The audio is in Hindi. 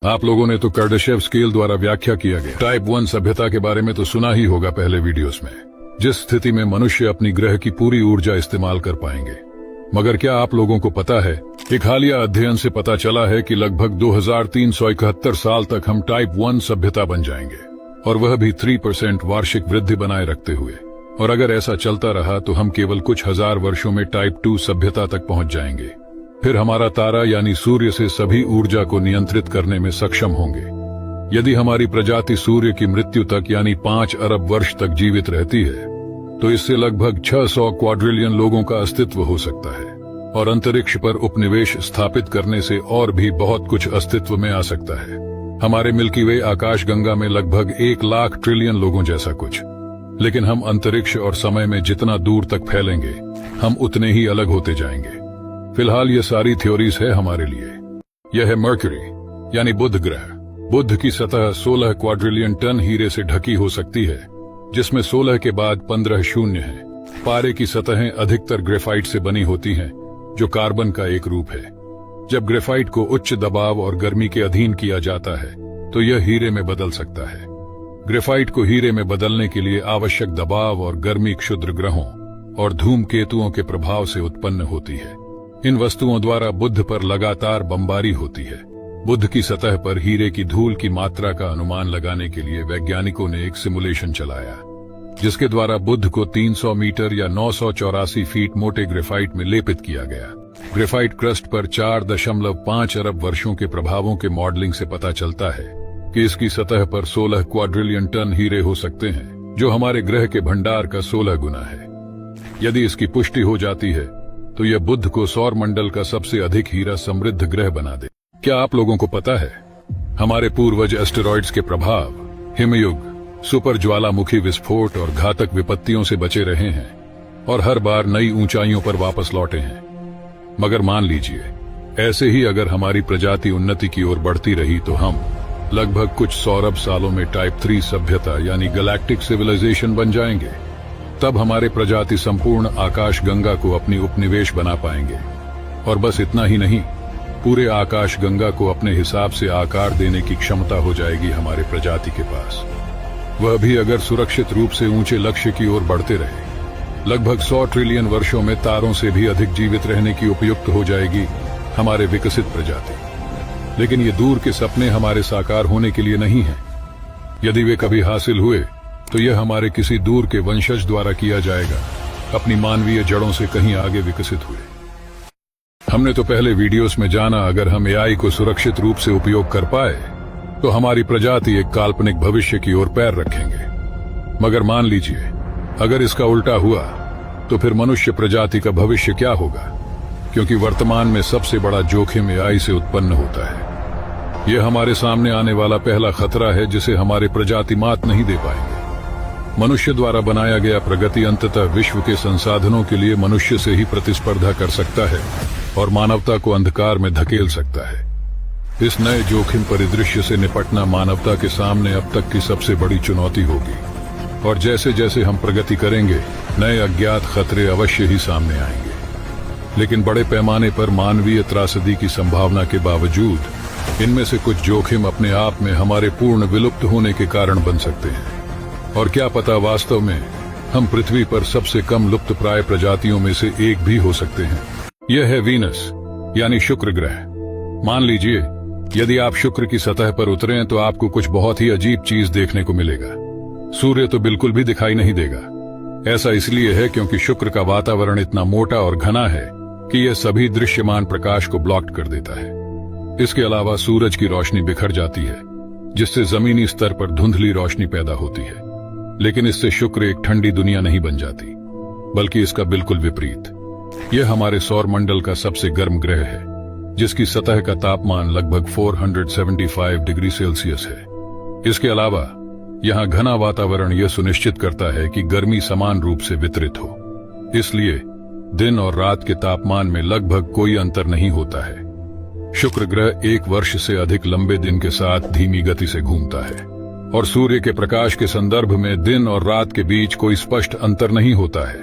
आप लोगों ने तो कर्डाशेव स्केल द्वारा व्याख्या किया गया टाइप 1 सभ्यता के बारे में तो सुना ही होगा पहले वीडियोस में, जिस स्थिति में मनुष्य अपनी ग्रह की पूरी ऊर्जा इस्तेमाल कर पाएंगे। मगर क्या आप लोगों को पता है, एक हालिया अध्ययन से पता चला है कि लगभग 2371 साल तक हम टाइप 1 सभ्यता बन जाएंगे, और वह भी 3% वार्षिक वृद्धि बनाए रखते हुए। और अगर ऐसा चलता रहा तो हम केवल कुछ हजार वर्षों में टाइप 2 सभ्यता तक पहुंच जाएंगे। फिर हमारा तारा यानी सूर्य से सभी ऊर्जा को नियंत्रित करने में सक्षम होंगे। यदि हमारी प्रजाति सूर्य की मृत्यु तक यानी 5 अरब वर्ष तक जीवित रहती है, तो इससे लगभग 600 क्वाड्रिलियन लोगों का अस्तित्व हो सकता है, और अंतरिक्ष पर उपनिवेश स्थापित करने से और भी बहुत कुछ अस्तित्व में आ सकता है। हमारे मिल्की वे आकाश गंगा में लगभग 1 लाख ट्रिलियन लोगों जैसा कुछ। लेकिन हम अंतरिक्ष और समय में जितना दूर तक फैलेंगे, हम उतने ही अलग होते जाएंगे। फिलहाल ये सारी थ्योरीज है हमारे लिए। यह है मर्क्यूरी यानी बुध ग्रह। बुध की सतह 16 क्वाड्रिलियन टन हीरे से ढकी हो सकती है, जिसमें 16 के बाद 15 शून्य है। पारे की सतहें अधिकतर ग्रेफाइट से बनी होती हैं, जो कार्बन का एक रूप है। जब ग्रेफाइट को उच्च दबाव और गर्मी के अधीन किया जाता है, तो यह हीरे में बदल सकता है। ग्रेफाइट को हीरे में बदलने के लिए आवश्यक दबाव और गर्मी क्षुद्र ग्रहों और धूमकेतुओं के प्रभाव से उत्पन्न होती है। इन वस्तुओं द्वारा बुध पर लगातार बमबारी होती है। बुध की सतह पर हीरे की धूल की मात्रा का अनुमान लगाने के लिए वैज्ञानिकों ने एक सिमुलेशन चलाया, जिसके द्वारा बुध को 300 मीटर या 984 फीट मोटे ग्रेफाइट में लेपित किया गया। ग्रेफाइट क्रस्ट पर 4.5 अरब वर्षों के प्रभावों के मॉडलिंग से पता चलता है कि इसकी सतह पर 16 क्वाड्रिलियन टन हीरे हो सकते हैं, जो हमारे ग्रह के भंडार का 16 गुना है। यदि इसकी पुष्टि हो जाती है, तो यह बुध को सौर मंडल का सबसे अधिक हीरा समृद्ध ग्रह बना दे। क्या आप लोगों को पता है, हमारे पूर्वज एस्टेरॉइड्स के प्रभाव, हिमयुग, सुपर ज्वालामुखी विस्फोट और घातक विपत्तियों से बचे रहे हैं, और हर बार नई ऊंचाइयों पर वापस लौटे हैं। मगर मान लीजिए, ऐसे ही अगर हमारी प्रजाति उन्नति की ओर बढ़ती रही, तो हम लगभग कुछ सौरभ सालों में टाइप 3 सभ्यता यानी गैलेक्टिक सिविलाइजेशन बन जाएंगे। तब हमारे प्रजाति संपूर्ण आकाश गंगा को अपनी उपनिवेश बना पाएंगे। और बस इतना ही नहीं, पूरे आकाश गंगा को अपने हिसाब से आकार देने की क्षमता हो जाएगी हमारे प्रजाति के पास, वह भी अगर सुरक्षित रूप से ऊंचे लक्ष्य की ओर बढ़ते रहे। लगभग 100 ट्रिलियन वर्षों में तारों से भी अधिक जीवित रहने की उपयुक्त हो जाएगी हमारे विकसित प्रजाति। लेकिन ये दूर के सपने हमारे साकार होने के लिए नहीं है। यदि वे कभी हासिल हुए, तो यह हमारे किसी दूर के वंशज द्वारा किया जाएगा, अपनी मानवीय जड़ों से कहीं आगे विकसित हुए। हमने तो पहले वीडियोस में जाना, अगर हम एआई को सुरक्षित रूप से उपयोग कर पाए, तो हमारी प्रजाति एक काल्पनिक भविष्य की ओर पैर रखेंगे। मगर मान लीजिए, अगर इसका उल्टा हुआ, तो फिर मनुष्य प्रजाति का भविष्य क्या होगा? क्योंकि वर्तमान में सबसे बड़ा जोखिम एआई से उत्पन्न होता है। यह हमारे सामने आने वाला पहला खतरा है, जिसे हमारे प्रजाति मात नहीं दे पाएंगे। मनुष्य द्वारा बनाया गया प्रगति अंततः विश्व के संसाधनों के लिए मनुष्य से ही प्रतिस्पर्धा कर सकता है और मानवता को अंधकार में धकेल सकता है। इस नए जोखिम परिदृश्य से निपटना मानवता के सामने अब तक की सबसे बड़ी चुनौती होगी, और जैसे जैसे हम प्रगति करेंगे, नए अज्ञात खतरे अवश्य ही सामने आएंगे। लेकिन बड़े पैमाने पर मानवीय त्रासदी की संभावना के बावजूद, इनमें से कुछ जोखिम अपने आप में हमारे पूर्ण विलुप्त होने के कारण बन सकते हैं। और क्या पता, वास्तव में हम पृथ्वी पर सबसे कम लुप्त प्राय प्रजातियों में से एक भी हो सकते हैं। यह है वीनस यानी शुक्र ग्रह। मान लीजिए, यदि आप शुक्र की सतह पर उतरें, तो आपको कुछ बहुत ही अजीब चीज देखने को मिलेगा। सूर्य तो बिल्कुल भी दिखाई नहीं देगा। ऐसा इसलिए है क्योंकि शुक्र का वातावरण इतना मोटा और घना है कि यह सभी दृश्यमान प्रकाश को ब्लॉक कर देता है। इसके अलावा सूरज की रोशनी बिखर जाती है, जिससे जमीनी स्तर पर धुंधली रोशनी पैदा होती है। लेकिन इससे शुक्र एक ठंडी दुनिया नहीं बन जाती, बल्कि इसका बिल्कुल विपरीत। यह हमारे सौर मंडल का सबसे गर्म ग्रह है, जिसकी सतह का तापमान लगभग 475 डिग्री सेल्सियस है। इसके अलावा यहाँ घना वातावरण यह सुनिश्चित करता है कि गर्मी समान रूप से वितरित हो। इसलिए दिन और रात के तापमान में लगभग कोई अंतर नहीं होता है। शुक्र ग्रह 1 वर्ष से अधिक लंबे दिन के साथ धीमी गति से घूमता है, और सूर्य के प्रकाश के संदर्भ में दिन और रात के बीच कोई स्पष्ट अंतर नहीं होता है।